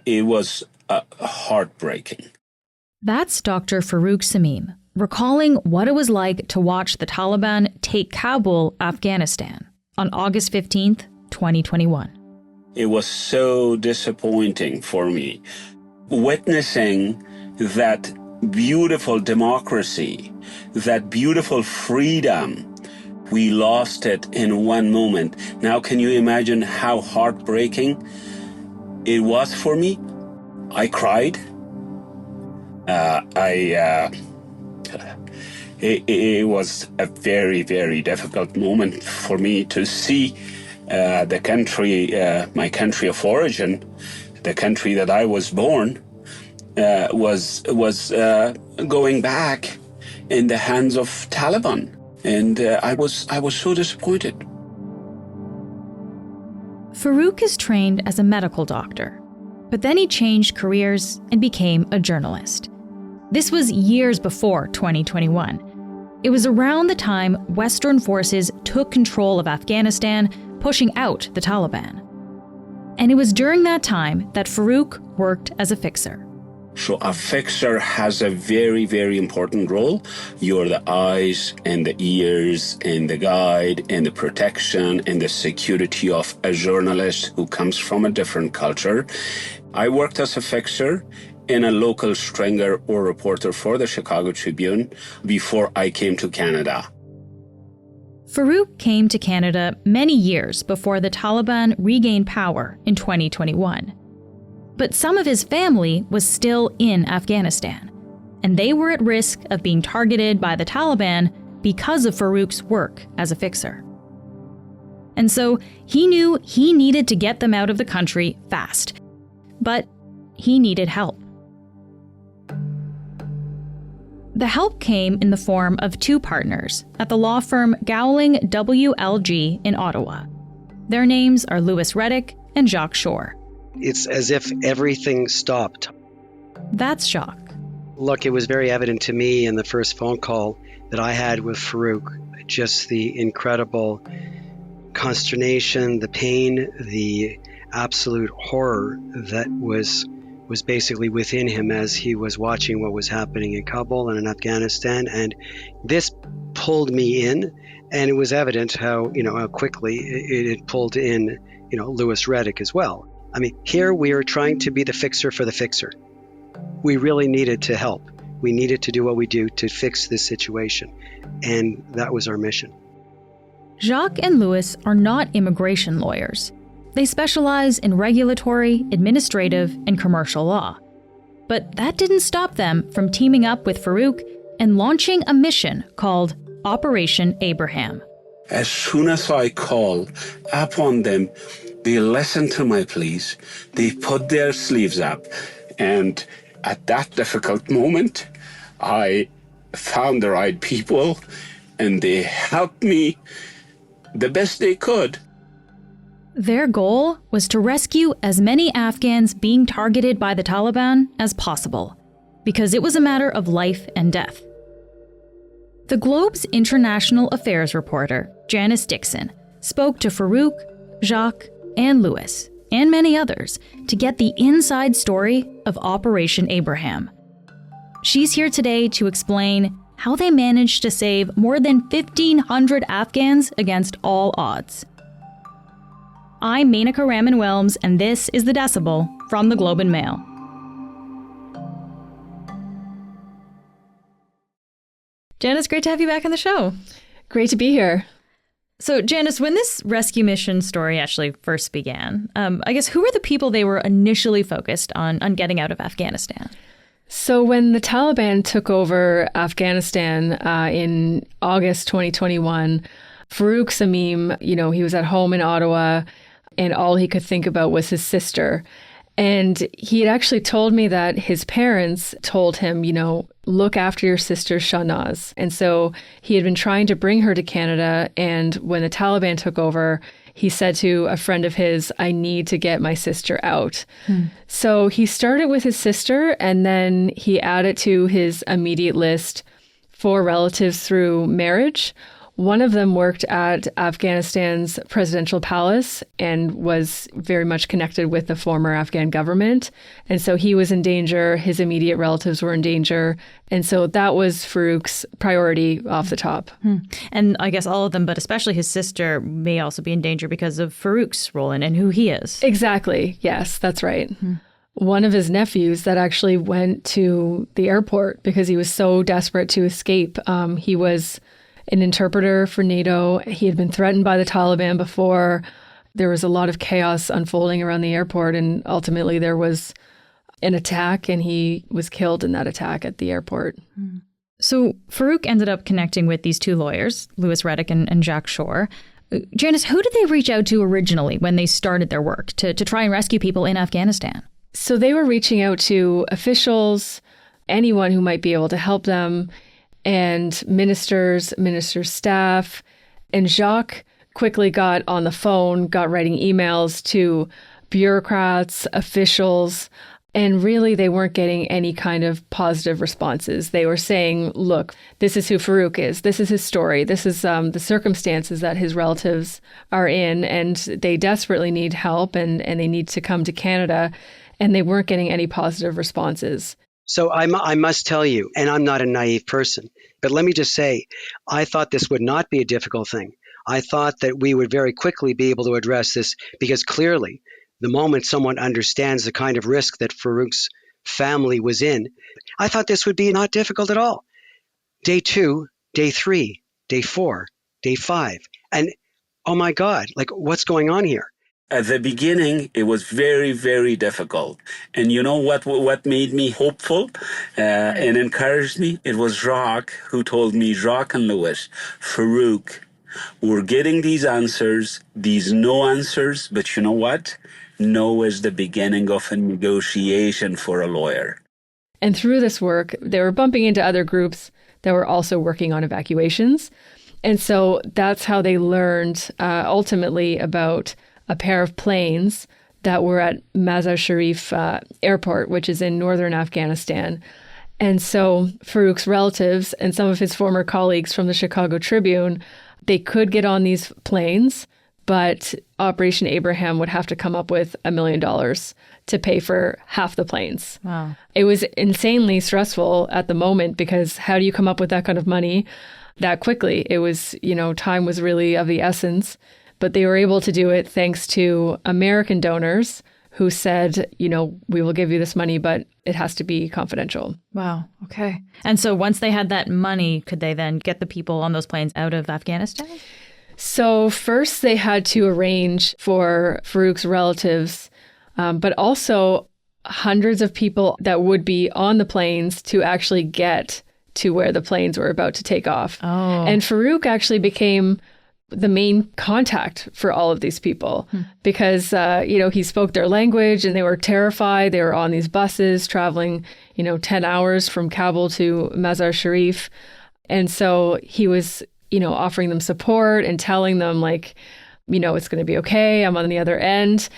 It was heartbreaking. That's Dr. Farouq Samim, recalling what it was like to watch the Taliban take Kabul, Afghanistan, on August 15th, 2021. It was so disappointing for me, witnessing that beautiful democracy, that beautiful freedom. We lost it in one moment. Now, can you imagine how heartbreaking it was for me? I cried. It was a very, very difficult moment for me to see the country, my country of origin, the country that I was born, was going back in the hands of Taliban, and I was so disappointed. Farouq is trained as a medical doctor, but then he changed careers and became a journalist. This was years before 2021. It was around the time Western forces took control of Afghanistan, pushing out the Taliban. And it was during that time that Farouq worked as a fixer. So a fixer has a very, very important role. You're the eyes and the ears and the guide and the protection and the security of a journalist who comes from a different culture. I worked as a fixer and a local stringer or reporter for the Chicago Tribune before I came to Canada. Farouq came to Canada many years before the Taliban regained power in 2021. But some of his family was still in Afghanistan, and they were at risk of being targeted by the Taliban because of Farouq's work as a fixer. And so he knew he needed to get them out of the country fast, but he needed help. The help came in the form of two partners at the law firm Gowling WLG in Ottawa. Their names are Louis Reddick and Jacques Shore. It's as if everything stopped. That's Jacques. Look, it was very evident to me in the first phone call that I had with Farouq, just the incredible consternation, the pain, the absolute horror that was basically within him as he was watching what was happening in Kabul and in Afghanistan. And this pulled me in, and it was evident how quickly it pulled in, Louis Reddick as well. I mean, here we are trying to be the fixer for the fixer. We really needed to help. We needed to do what we do to fix this situation. And that was our mission. Jacques and Louis are not immigration lawyers. They specialize in regulatory, administrative, and commercial law. But that didn't stop them from teaming up with Farouq and launching a mission called Operation Abraham. As soon as I call upon them, they listen to my pleas. They put their sleeves up. And at that difficult moment, I found the right people, and they helped me the best they could. Their goal was to rescue as many Afghans being targeted by the Taliban as possible, because it was a matter of life and death. The Globe's international affairs reporter, Janice Dickson, spoke to Farouq, Jacques, and Louis, and many others, to get the inside story of Operation Abraham. She's here today to explain how they managed to save more than 1,500 Afghans against all odds. I'm Menaka Raman-Wilms, and this is The Decibel from the Globe and Mail. Janice, great to have you back on the show. Great to be here. So, Janice, when this rescue mission story actually first began, I guess who were the people they were initially focused on getting out of Afghanistan? So when the Taliban took over Afghanistan in August 2021, Farouq Samim, he was at home in Ottawa, and all he could think about was his sister. And he had actually told me that his parents told him, look after your sister Shahnaz. And so he had been trying to bring her to Canada. And when the Taliban took over, he said to a friend of his, I need to get my sister out. So he started with his sister, and then he added to his immediate list 4 relatives through marriage, One of them worked at Afghanistan's presidential palace and was very much connected with the former Afghan government. And so he was in danger. His immediate relatives were in danger. And so that was Farouq's priority off the top. And I guess all of them, but especially his sister, may also be in danger because of Farouq's role and who he is. Exactly. Yes, that's right. One of his nephews that actually went to the airport because he was so desperate to escape. He was an interpreter for NATO. He had been threatened by the Taliban before. There was a lot of chaos unfolding around the airport, and ultimately there was an attack, and he was killed in that attack at the airport. So Farouq ended up connecting with these two lawyers, Louis Reddick and Jacques Shore. Janice, who did they reach out to originally when they started their work to try and rescue people in Afghanistan? So they were reaching out to officials, anyone who might be able to help them, and ministers' staff. And Jacques quickly got on the phone, got writing emails to bureaucrats, officials, and really they weren't getting any kind of positive responses. They were saying, look, this is who Farouq is. This is his story. This is the circumstances that his relatives are in, and they desperately need help and they need to come to Canada. And they weren't getting any positive responses. So I must tell you, and I'm not a naive person, but let me just say, I thought this would not be a difficult thing. I thought that we would very quickly be able to address this because clearly, the moment someone understands the kind of risk that Farouq's family was in, I thought this would be not difficult at all. Day 2, day 3, day 4, day 5, and oh my God, like what's going on here? At the beginning, it was very, very difficult. And you know what made me hopeful and encouraged me? It was Jacques who told me, Jacques and Louis, Farouq, we're getting these answers, these no answers, but you know what? No is the beginning of a negotiation for a lawyer. And through this work, they were bumping into other groups that were also working on evacuations. And so that's how they learned ultimately about a pair of planes that were at Mazar Sharif airport, which is in northern Afghanistan. And so Farouq's relatives and some of his former colleagues from the Chicago Tribune, they could get on these planes, but Operation Abraham would have to come up with $1 million to pay for half the planes. Wow. It was insanely stressful at the moment because how do you come up with that kind of money that quickly? It was, time was really of the essence. But they were able to do it thanks to American donors who said, we will give you this money, but it has to be confidential. Wow. Okay. And so once they had that money, could they then get the people on those planes out of Afghanistan? So first they had to arrange for Farouq's relatives, but also hundreds of people that would be on the planes to actually get to where the planes were about to take off. Oh. And Farouq actually became the main contact for all of these people because, he spoke their language and they were terrified. They were on these buses traveling, 10 hours from Kabul to Mazar Sharif. And so he was, offering them support and telling them it's going to be okay. I'm on the other end.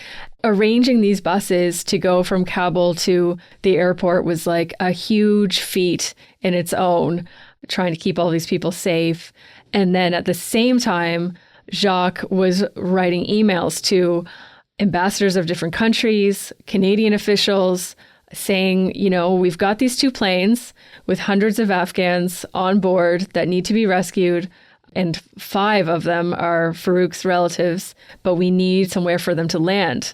Arranging these buses to go from Kabul to the airport was like a huge feat in its own, trying to keep all these people safe. And then at the same time, Jacques was writing emails to ambassadors of different countries, Canadian officials, saying, we've got these 2 planes with hundreds of Afghans on board that need to be rescued. And 5 of them are Farouq's relatives, but we need somewhere for them to land.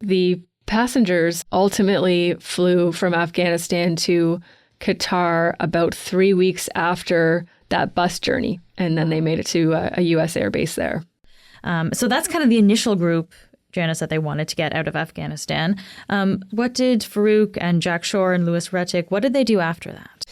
The passengers ultimately flew from Afghanistan to Qatar about 3 weeks after that bus journey. And then they made it to a U.S. air base there. So that's kind of the initial group, Janice, that they wanted to get out of Afghanistan. What did Farouq and Jacques Shore and Louis Reddick, what did they do after that?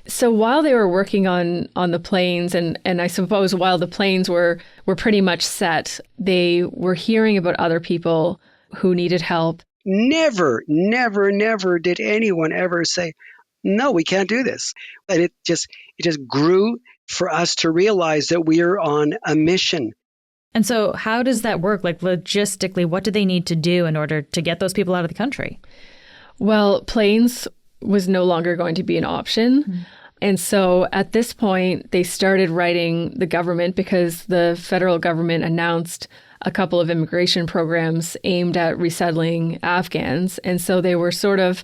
So while they were working on the planes, and I suppose while the planes were pretty much set, they were hearing about other people who needed help. Never did anyone ever say, no, we can't do this. And it just grew for us to realize that we are on a mission. And so how does that work? Like logistically, what do they need to do in order to get those people out of the country? Well, planes was no longer going to be an option. And so at this point, they started writing the government because the federal government announced a couple of immigration programs aimed at resettling Afghans. And so they were sort of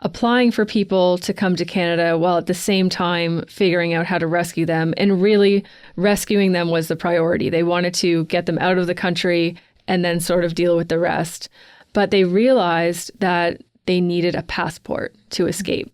applying for people to come to Canada while at the same time figuring out how to rescue them. And really rescuing them was the priority. They wanted to get them out of the country and then sort of deal with the rest. But they realized that they needed a passport to escape.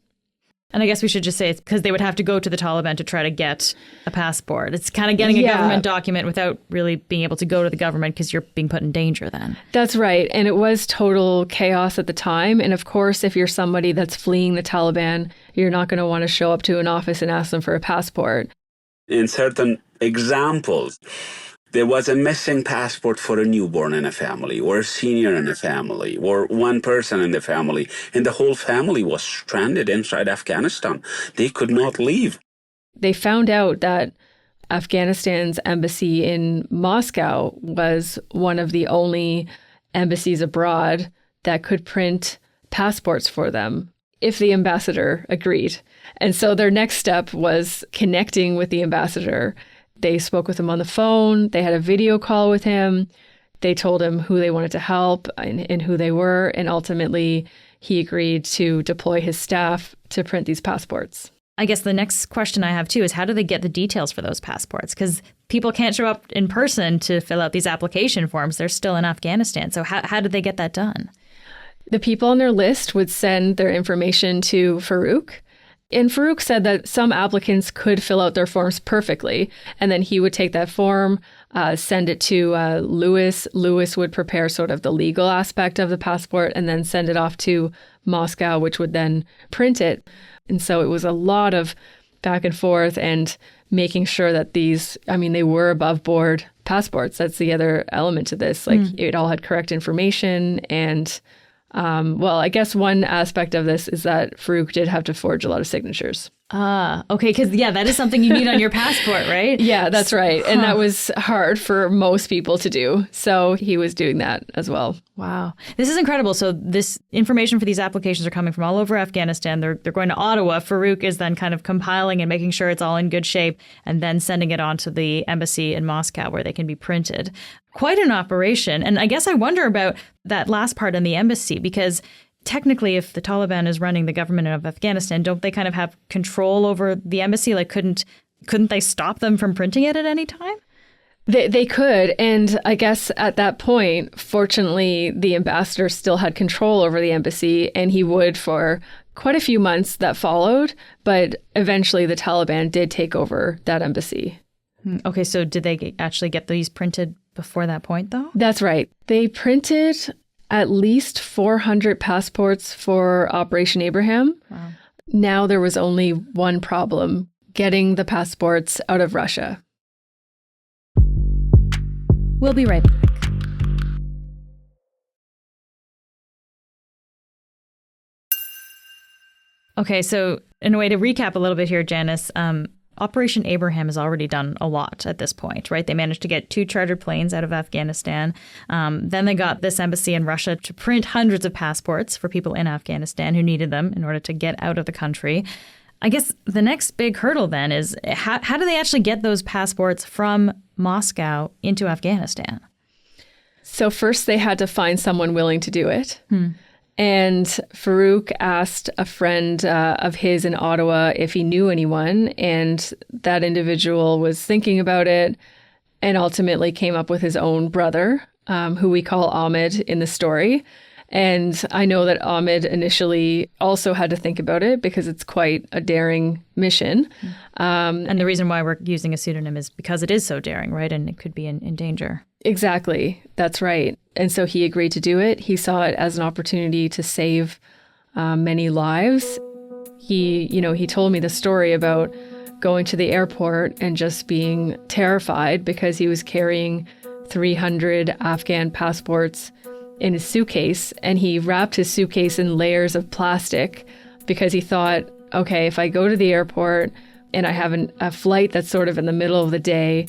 And I guess we should just say it's because they would have to go to the Taliban to try to get a passport. It's kind of getting a government document without really being able to go to the government because you're being put in danger then. That's right. And it was total chaos at the time. And of course, if you're somebody that's fleeing the Taliban, you're not going to want to show up to an office and ask them for a passport. In certain examples, there was a missing passport for a newborn in a family, or a senior in a family, or one person in the family, and the whole family was stranded inside Afghanistan. They could not leave. They found out that Afghanistan's embassy in Moscow was one of the only embassies abroad that could print passports for them if the ambassador agreed. And so their next step was connecting with the ambassador. They spoke with him on the phone. They had a video call with him. They told him who they wanted to help and who they were. And ultimately, he agreed to deploy his staff to print these passports. I guess the next question I have, too, is how do they get the details for those passports? Because people can't show up in person to fill out these application forms. They're still in Afghanistan. So how did they get that done? The people on their list would send their information to Farouq. And Farouq said that some applicants could fill out their forms perfectly, and then he would take that form, send it to Louis. Louis would prepare sort of the legal aspect of the passport and then send it off to Moscow, which would then print it. And so it was a lot of back and forth and making sure that these, they were above board passports. That's the other element to this. It all had correct information and I guess one aspect of this is that Farouq did have to forge a lot of signatures. Okay. Because, that is something you need on your passport, right? Yeah, that's right. And that was hard for most people to do. So he was doing that as well. Wow. This is incredible. So this information for these applications are coming from all over Afghanistan. They're going to Ottawa. Farouq is then kind of compiling and making sure it's all in good shape and then sending it on to the embassy in Moscow where they can be printed. Quite an operation. And I guess I wonder about that last part in the embassy, because technically, if the Taliban is running the government of Afghanistan, don't they kind of have control over the embassy? Like, couldn't they stop them from printing it at any time? They could. And I guess at that point, fortunately, the ambassador still had control over the embassy, and he would for quite a few months that followed. But eventually, the Taliban did take over that embassy. Okay, so did they actually get these printed before that point, though? That's right. They printed at least 400 passports for Operation Abraham. Wow. Now there was only one problem, getting the passports out of Russia. We'll be right back. Okay, so in a way to recap a little bit here, Janice, Operation Abraham has already done a lot at this point, right? They managed to get 2 chartered planes out of Afghanistan. Then they got this embassy in Russia to print hundreds of passports for people in Afghanistan who needed them in order to get out of the country. I guess the next big hurdle then is how do they actually get those passports from Moscow into Afghanistan? So first they had to find someone willing to do it. And Farouq asked a friend of his in Ottawa if he knew anyone, and that individual was thinking about it and ultimately came up with his own brother, who we call Ahmed in the story. And I know that Ahmed initially also had to think about it because it's quite a daring mission. And the reason why we're using a pseudonym is because it is so daring, right? And it could be in danger. Exactly. That's right. And so he agreed to do it. He saw it as an opportunity to save many lives. He told me the story about going to the airport and just being terrified because he was carrying 300 Afghan passports in his suitcase, and he wrapped his suitcase in layers of plastic because he thought, okay, if I go to the airport and I have a flight that's sort of in the middle of the day,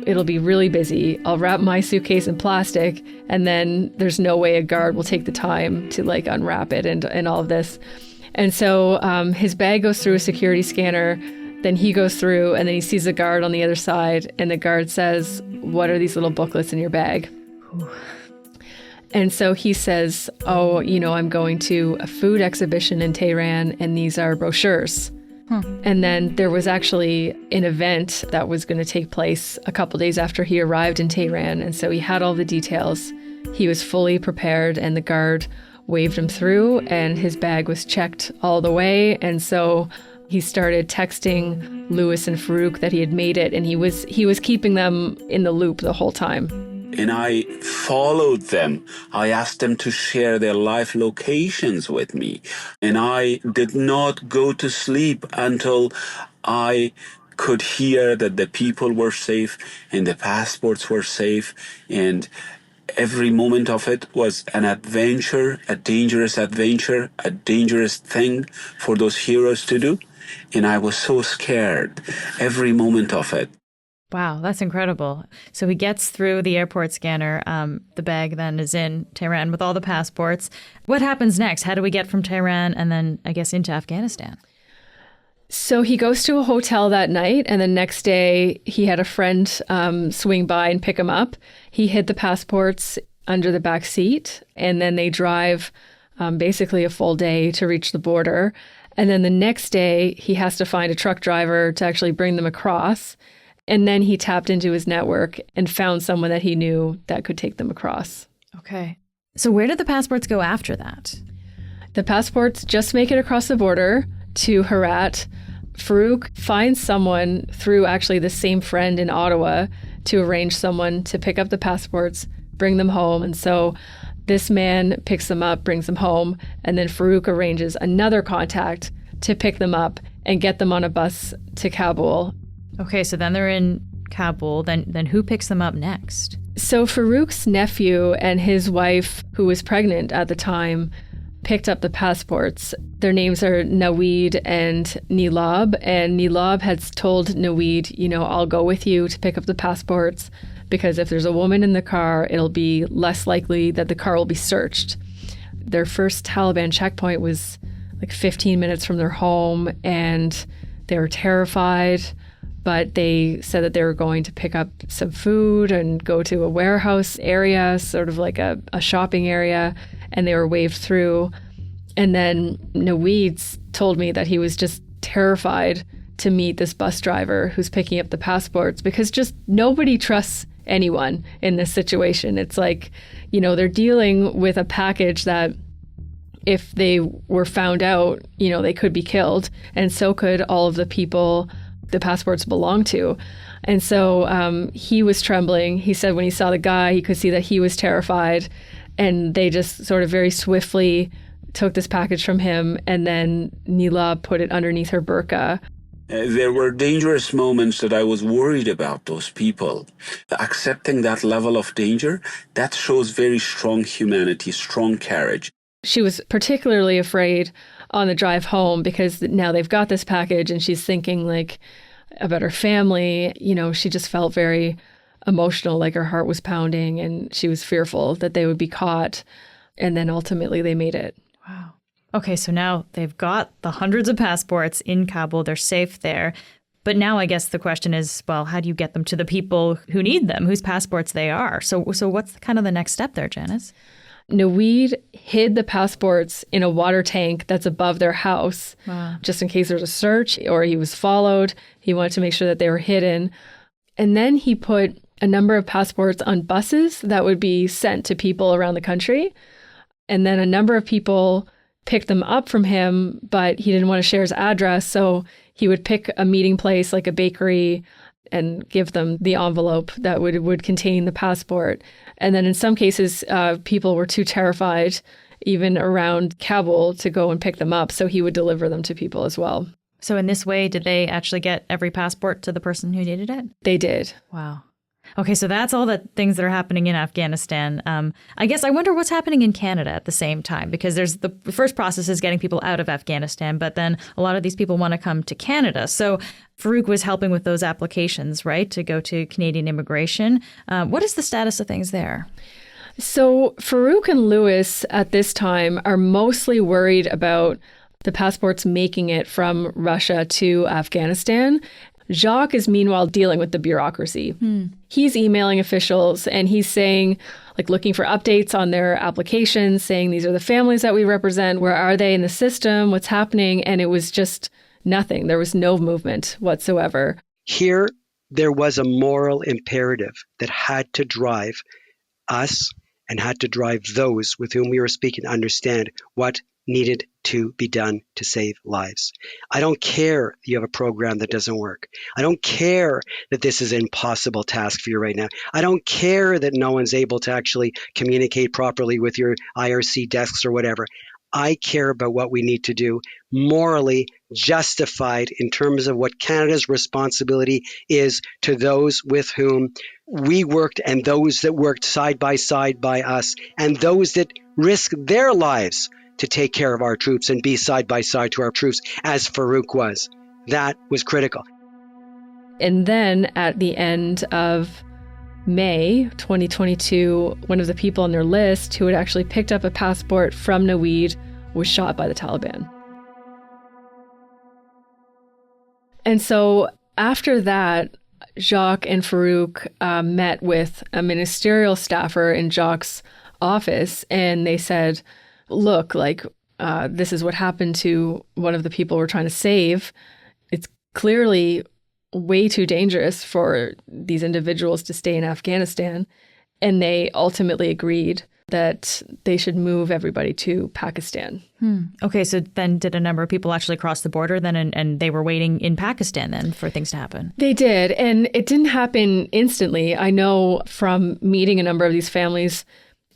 it'll be really busy. I'll wrap my suitcase in plastic, and then there's no way a guard will take the time to unwrap it and all of this. And so his bag goes through a security scanner. Then he goes through and then he sees a guard on the other side, and the guard says, "What are these little booklets in your bag?" And so he says, "Oh, I'm going to a food exhibition in Tehran, and these are brochures." And then there was actually an event that was going to take place a couple days after he arrived in Tehran. And so he had all the details. He was fully prepared, and the guard waved him through, and his bag was checked all the way. And so he started texting Louis and Farouq that he had made it, and he was keeping them in the loop the whole time. And I followed them. I asked them to share their live locations with me. And I did not go to sleep until I could hear that the people were safe and the passports were safe. And every moment of it was an adventure, a dangerous thing for those heroes to do. And I was so scared every moment of it. Wow, that's incredible. So he gets through the airport scanner. The bag then is in Tehran with all the passports. What happens next? How do we get from Tehran and then, I guess, into Afghanistan? So he goes to a hotel that night, and the next day he had a friend swing by and pick him up. He hid the passports under the back seat, and then they drive basically a full day to reach the border. And then the next day he has to find a truck driver to actually bring them across. And then he tapped into his network and found someone that he knew that could take them across. Okay. So where did the passports go after that? The passports just make it across the border to Herat. Farouq finds someone through actually the same friend in Ottawa to arrange someone to pick up the passports, bring them home. And so this man picks them up, brings them home, and then Farouq arranges another contact to pick them up and get them on a bus to Kabul. Okay, so then they're in Kabul. Then who picks them up next? So Farouq's nephew and his wife, who was pregnant at the time, picked up the passports. Their names are Naweed and Nilab. And Nilab had told Naweed, I'll go with you to pick up the passports, because if there's a woman in the car, it'll be less likely that the car will be searched. Their first Taliban checkpoint was like 15 minutes from their home, and they were terrified. But they said that they were going to pick up some food and go to a warehouse area, sort of like a shopping area, and they were waved through. And then Naweed told me that he was just terrified to meet this bus driver who's picking up the passports, because just nobody trusts anyone in this situation. It's like, they're dealing with a package that if they were found out, they could be killed. And so could all of the people the passports belong to. And so he was trembling. He said when he saw the guy, he could see that he was terrified. And they just sort of very swiftly took this package from him. And then Nila put it underneath her burqa. There were dangerous moments that I was worried about those people. Accepting that level of danger, that shows very strong humanity, strong courage. She was particularly afraid on the drive home, because now they've got this package, and she's thinking about her family. She just felt very emotional, like her heart was pounding, and she was fearful that they would be caught. And then ultimately they made it. Wow. Okay, so now they've got the hundreds of passports in Kabul. They're safe there. But now I guess the question is, well, how do you get them to the people who need them, whose passports they are? So what's kind of the next step there, Janice? Naweed hid the passports in a water tank that's above their house, just in case there was a search or he was followed. He wanted to make sure that they were hidden. And then he put a number of passports on buses that would be sent to people around the country. And then a number of people picked them up from him, but he didn't want to share his address. So he would pick a meeting place like a bakery and give them the envelope that would contain the passport. And then in some cases, people were too terrified, even around Kabul, to go and pick them up. So he would deliver them to people as well. So in this way, did they actually get every passport to the person who needed it? They did. Wow. Okay, so that's all the things that are happening in Afghanistan. I guess I wonder what's happening in Canada at the same time, because there's the first process is getting people out of Afghanistan, but then a lot of these people want to come to Canada. So Farouq was helping with those applications, right, to go to Canadian immigration. What is the status of things there? So Farouq and Louis at this time are mostly worried about the passports making it from Russia to Afghanistan. Jacques is meanwhile dealing with the bureaucracy. He's emailing officials and he's saying, like, looking for updates on their applications, saying these are the families that we represent. Where are they in the system? What's happening? And it was just nothing. There was no movement whatsoever. Here, there was a moral imperative that had to drive us and had to drive those with whom we were speaking to understand what needed to be done to save lives. I don't care you have a program that doesn't work. I don't care that this is an impossible task for you right now. I don't care that no one's able to actually communicate properly with your IRC desks or whatever. I care about what we need to do, morally justified in terms of what Canada's responsibility is to those with whom we worked and those that worked side by us and those that risked their lives to take care of our troops and be side by side to our troops, as Farouq was. That was critical. And then at the end of May 2022, one of the people on their list who had actually picked up a passport from Naweed was shot by the Taliban. And so after that, Jacques and Farouq met with a ministerial staffer in Jacques' office, and they said, look, this is what happened to one of the people we're trying to save. It's clearly way too dangerous for these individuals to stay in Afghanistan. And they ultimately agreed that they should move everybody to Pakistan. Okay, so then did a number of people actually cross the border then and they were waiting in Pakistan then for things to happen? They did. And it didn't happen instantly. I know from meeting a number of these families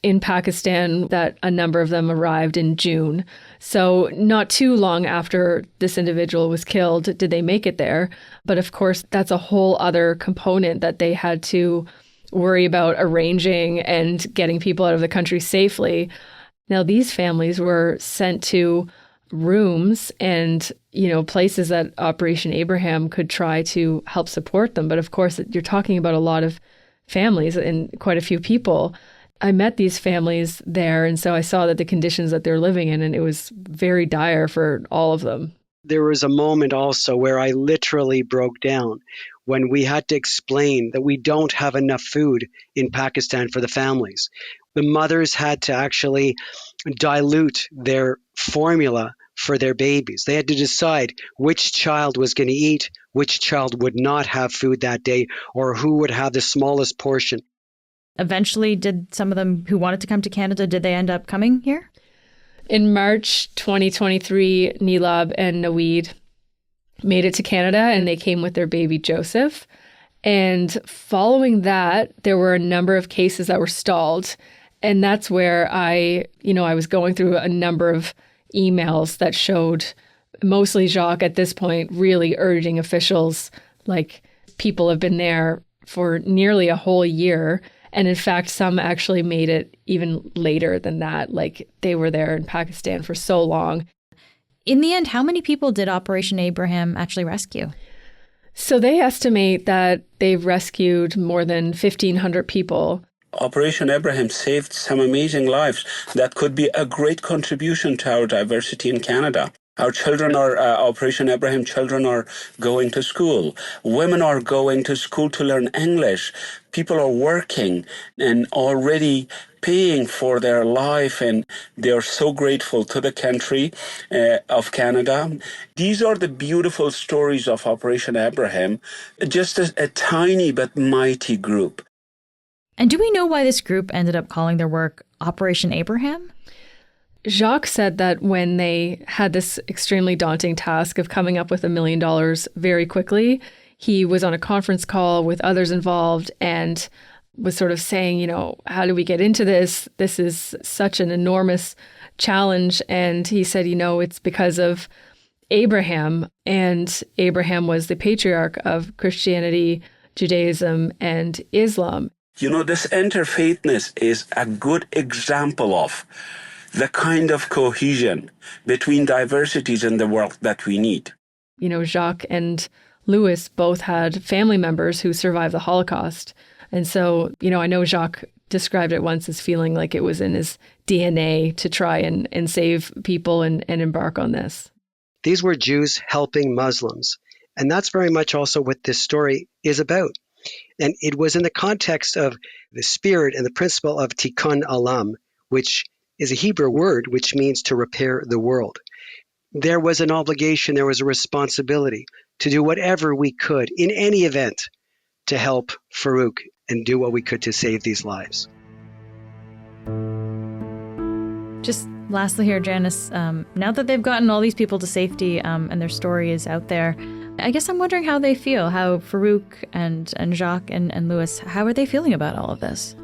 in Pakistan that a number of them arrived in June. So not too long after this individual was killed did they make it there. But of course, that's a whole other component that they had to worry about arranging and getting people out of the country safely. Now, these families were sent to rooms and, places that Operation Abraham could try to help support them. But of course, you're talking about a lot of families and quite a few people. I met these families there, and so I saw that the conditions that they're living in, and it was very dire for all of them. There was a moment also where I literally broke down when we had to explain that we don't have enough food in Pakistan for the families. The mothers had to actually dilute their formula for their babies. They had to decide which child was going to eat, which child would not have food that day, or who would have the smallest portion. Eventually, did some of them who wanted to come to Canada, did they end up coming here? In March 2023, Nilab and Naweed made it to Canada and they came with their baby Joseph. And following that, there were a number of cases that were stalled. And that's where I was going through a number of emails that showed mostly Jacques at this point really urging officials, like, people have been there for nearly a whole year. And in fact, some actually made it even later than that. Like, they were there in Pakistan for so long. In the end, how many people did Operation Abraham actually rescue? So they estimate that they've rescued more than 1,500 people. Operation Abraham saved some amazing lives. That could be a great contribution to our diversity in Canada. Our children are, Operation Abraham children are going to school. Women are going to school to learn English. People are working and already paying for their life, and they are so grateful to the country of Canada. These are the beautiful stories of Operation Abraham, just a tiny but mighty group. And do we know why this group ended up calling their work Operation Abraham? Jacques said that when they had this extremely daunting task of coming up with $1 million very quickly, he was on a conference call with others involved and was sort of saying, how do we get into this? This is such an enormous challenge. And he said, it's because of Abraham. And Abraham was the patriarch of Christianity, Judaism, and Islam. This interfaithness is a good example of the kind of cohesion between diversities in the world that we need. Jacques and Louis both had family members who survived the Holocaust. And so, I know Jacques described it once as feeling like it was in his DNA to try and save people and embark on this. These were Jews helping Muslims. And that's very much also what this story is about. And it was in the context of the spirit and the principle of tikkun olam, which is a Hebrew word which means to repair the world. There was an obligation, there was a responsibility to do whatever we could in any event to help Farouq and do what we could to save these lives. Just lastly here, Janice, now that they've gotten all these people to safety and their story is out there, I guess I'm wondering how they feel, how Farouq and Jacques and Louis, how are they feeling about all of this?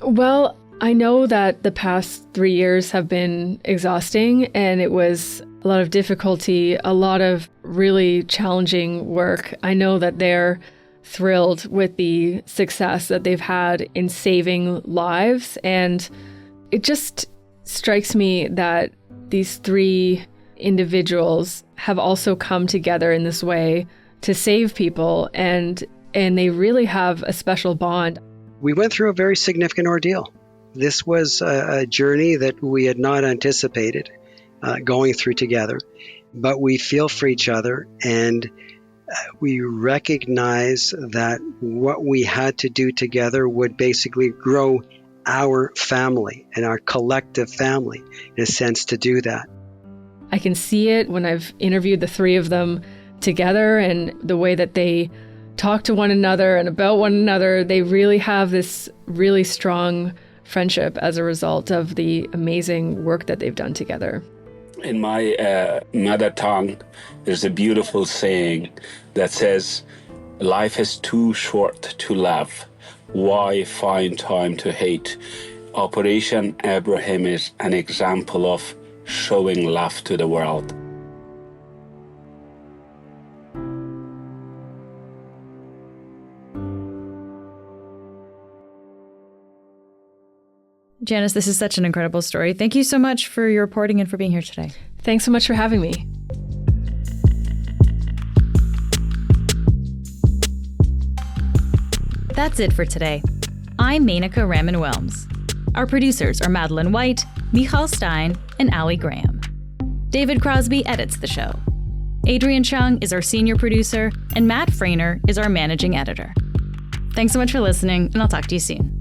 Well, I know that the past 3 years have been exhausting, and it was a lot of difficulty, a lot of really challenging work. I know that they're thrilled with the success that they've had in saving lives, and it just strikes me that these three individuals have also come together in this way to save people, and they really have a special bond. We went through a very significant ordeal. This was a journey that we had not anticipated going through together, but we feel for each other, and we recognize that what we had to do together would basically grow our family and our collective family, in a sense, to do that. I can see it when I've interviewed the three of them together, and the way that they talk to one another and about one another. They really have this really strong friendship as a result of the amazing work that they've done together. In my mother tongue, there's a beautiful saying that says, life is too short to love. Why find time to hate? Operation Abraham is an example of showing love to the world. Janice, this is such an incredible story. Thank you so much for your reporting and for being here today. Thanks so much for having me. That's it for today. I'm Menaka Raman-Wilms. Our producers are Madeline White, Michal Stein, and Ali Graham. David Crosby edits the show. Adrian Chung is our senior producer, and Matt Frainer is our managing editor. Thanks so much for listening, and I'll talk to you soon.